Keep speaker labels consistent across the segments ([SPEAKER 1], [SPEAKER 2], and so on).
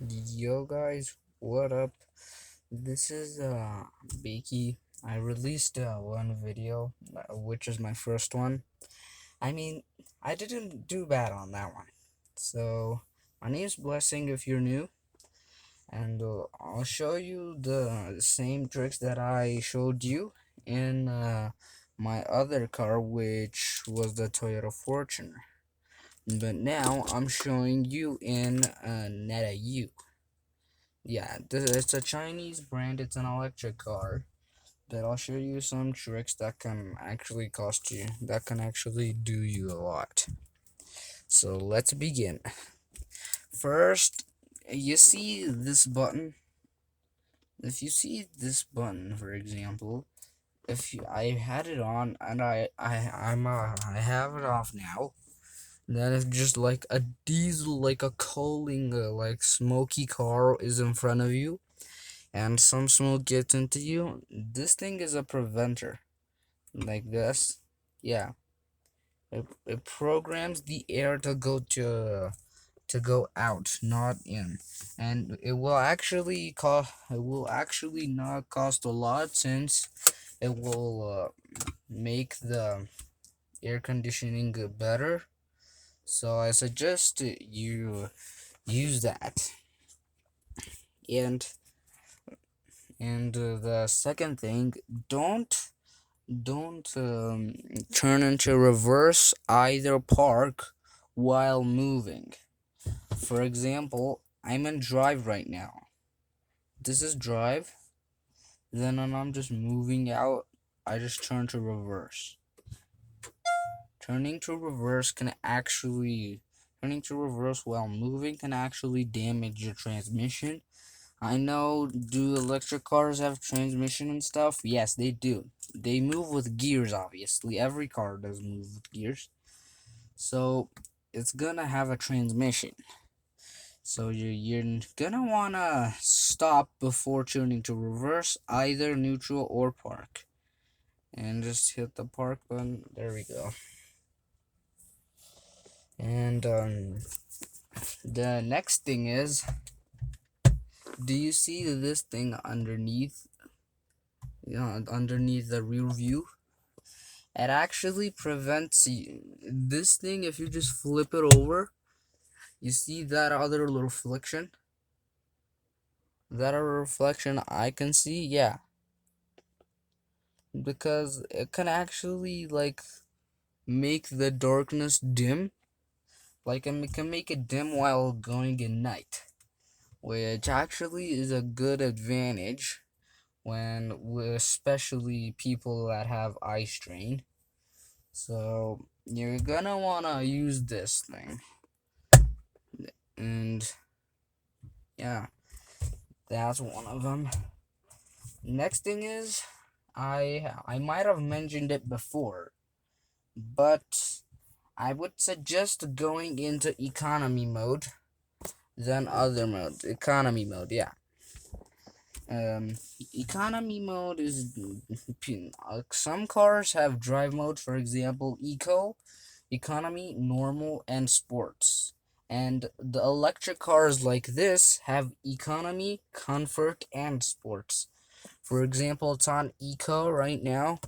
[SPEAKER 1] Yo guys, what up? This is Beaky. I released one video, which is my first one. I mean, I didn't do bad on that one. So, my name's Blessing if you're new, and I'll show you the same tricks that I showed you in my other car, which was the Toyota Fortuner. But now I'm showing you in Neta U. Yeah, it's a Chinese brand. It's an electric car. But I'll show you some tricks that can actually cost you, that can actually do you a lot. So let's begin. First, you see this button? If you see this button, for example, if you, I had it on and I have it off now, then it's just like a diesel, like a coaling, like smoky car is in front of you and some smoke gets into you, this thing is a preventer. Like this. Yeah. It programs the air to go out, not in. And it will actually not cost a lot since it will make the air conditioning better. So I suggest you use that. And the second thing, don't turn into reverse either park while moving. For example, I'm in drive right now. This is drive. Then when I'm just moving out, I just turn to reverse. Turning to reverse can actually Turning to reverse while moving can actually damage your transmission. I know, do electric cars have transmission and stuff? Yes, they do. They move with gears, obviously. Every car does move with gears. So, it's gonna have a transmission. So, you're gonna wanna stop before turning to reverse, either neutral or park. And just hit the park button. There we go. And, the next thing is, do you see this thing underneath? Underneath the rear view? It actually prevents this thing. If you just flip it over, you see that other little reflection? That other reflection I can see? Yeah. Because it can actually, like, make the darkness dim. Like, it can make it dim while going in night. Which actually is a good advantage when, especially people that have eye strain. So, you're gonna wanna use this thing. And yeah, that's one of them. Next thing is, I might have mentioned it before, but I would suggest going into economy mode than other modes. Economy mode, yeah. Um, Economy mode is some cars have drive mode, for example, eco, economy, normal, and sports. And the electric cars like this have economy, comfort, and sports. For example, it's on eco right now.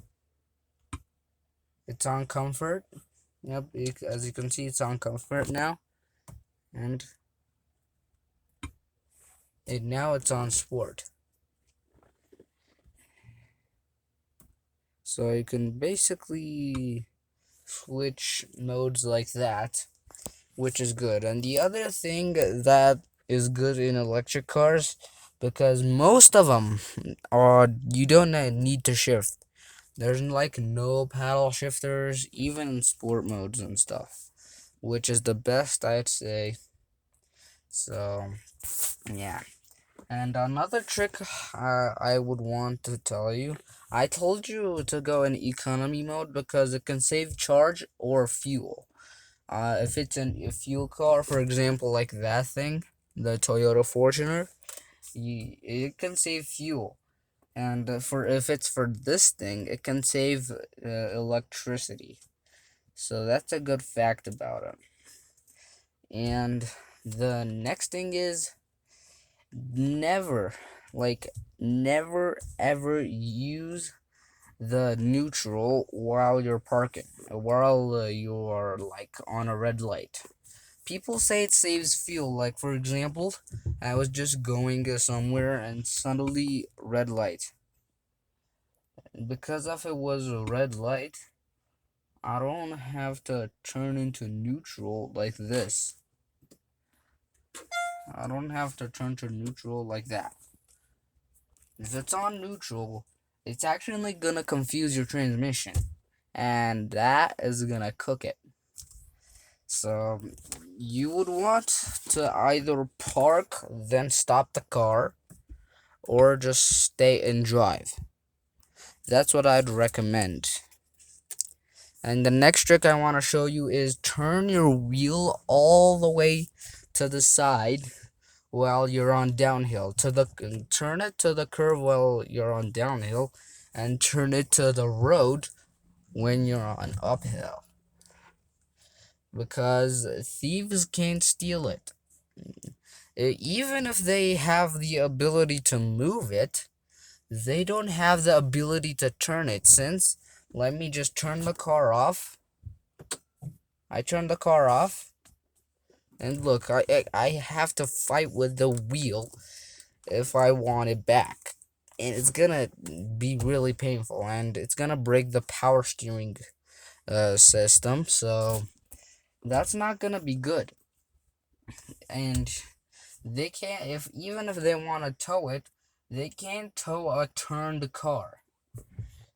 [SPEAKER 1] It's on comfort. Yep, as you can see, it's on comfort now. And now it's on sport. So you can basically switch modes like that, which is good. And the other thing that is good in electric cars, because most of them are, you don't need to shift. There's like no paddle shifters, even in sport modes and stuff, which is the best, I'd say. So, yeah. And another trick I would want to tell you, I told you to go in economy mode because it can save charge or fuel. If it's a fuel car, for example, like that thing, the Toyota Fortuner, it can save fuel. And for if it's for this thing, it can save electricity. So that's a good fact about it. And the next thing is, never, like, never ever use the neutral while you're parking, while you are like on a red light. People say it saves fuel. Like, for example, I was just going somewhere and suddenly red light. Because if it was a red light, I don't have to turn into neutral like this. I don't have to turn to neutral like that. If it's on neutral, it's actually gonna confuse your transmission, and that is gonna cook it. So you would want to either park, then stop the car, or just stay and drive. That's what I'd recommend. And the next trick I want to show you is turn your wheel all the way to the side while you're on downhill. Turn it to the curve while you're on downhill, and turn it to the road when you're on uphill. Because thieves can't steal it. Even if they have the ability to move it, they don't have the ability to turn it. Since, let me just turn the car off. I turn the car off, and look, I have to fight with the wheel if I want it back, and it's gonna be really painful, and it's gonna break the power steering system. So that's not gonna be good. And they can't, if even if they want to tow it, they can't tow a turned car.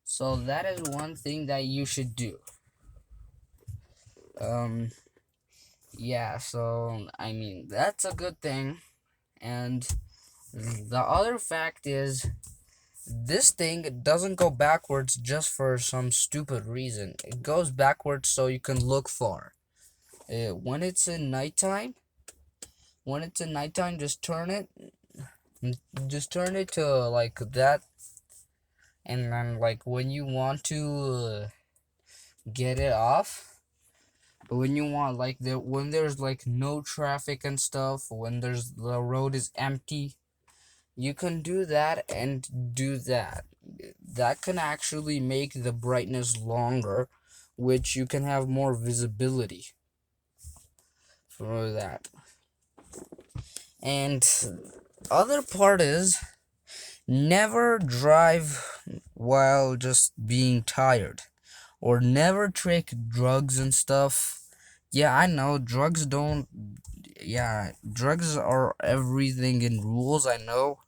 [SPEAKER 1] So that is one thing that you should do. Yeah, so I mean, that's a good thing. And the other fact is, this thing doesn't go backwards just for some stupid reason. It goes backwards so you can look far. When it's in nighttime, just turn it. Just turn it to like that, and then like when you want to get it off, but when you want like when there's like no traffic and stuff, when the road is empty, you can do that and do that. That can actually make the brightness longer, which you can have more visibility for that. And other part is, never drive while just being tired, or never take drugs and stuff. Yeah, I know drugs don't. Yeah, drugs are everything in rules, I know,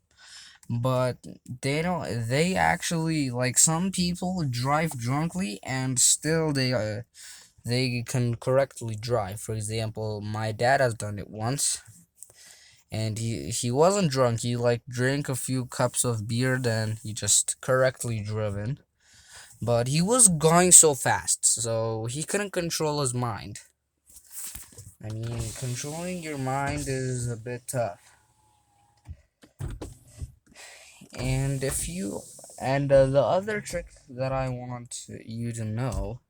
[SPEAKER 1] but they don't. They actually, like, some people drive drunkly and still they can correctly drive. For example, my dad has done it once, and he wasn't drunk. He like drank a few cups of beer, then he just correctly driven. But he was going so fast, so he couldn't control his mind. I mean, controlling your mind is a bit tough. And if you and the other trick that I want you to know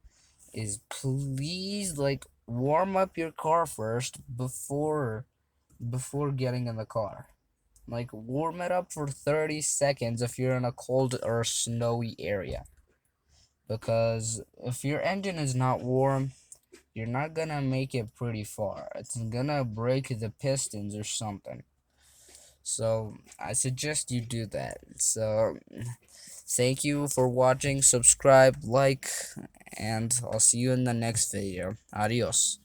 [SPEAKER 1] is, please, like, warm up your car first before getting in the car. Like, warm it up for 30 seconds if you're in a cold or snowy area. Because if your engine is not warm, you're not gonna make it pretty far. It's gonna break the pistons or something. So I suggest you do that. So thank you for watching. Subscribe, like, and I'll see you in the next video. Adios.